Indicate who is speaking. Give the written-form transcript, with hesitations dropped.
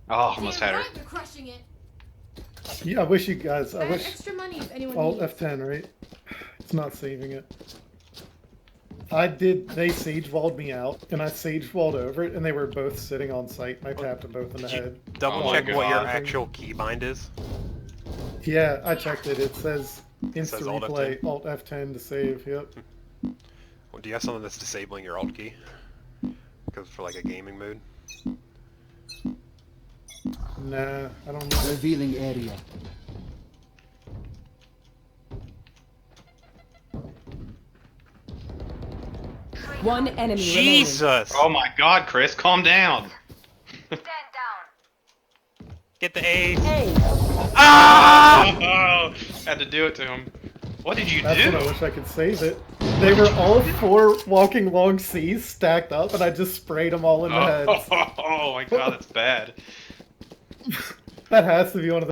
Speaker 1: Oh, almost had her.
Speaker 2: Right, you're crushing it.
Speaker 3: Yeah, I wish you guys. I wish.
Speaker 2: Extra money if anyone
Speaker 3: Alt
Speaker 2: needs.
Speaker 3: F10, right? It's not saving it. I did. They sage walled me out, and I sage walled over it, and they were both sitting on site. And I tapped them both in the head.
Speaker 4: Double
Speaker 1: Oh
Speaker 4: check
Speaker 1: my
Speaker 4: what your
Speaker 1: God.
Speaker 4: actual keybind is.
Speaker 3: Yeah, I checked it. It says instant
Speaker 4: says Alt
Speaker 3: replay, Alt F10 to save. Yep.
Speaker 4: Well, do you have something that's disabling your alt key? Because for like a gaming mode.
Speaker 3: Nah, I don't know.
Speaker 5: Revealing area.
Speaker 6: One enemy remaining.
Speaker 4: Jesus!
Speaker 1: Oh my God, Chris, calm down.
Speaker 7: Stand down.
Speaker 4: Get the ace!
Speaker 6: A.
Speaker 4: Ah!
Speaker 1: Oh, had to do it to him. What did you
Speaker 3: That's
Speaker 1: do?
Speaker 3: what I wish I could save it. They were all four walking long C's stacked up, and I just sprayed them all in the head.
Speaker 1: Oh my God, that's bad.
Speaker 3: That has to be one of the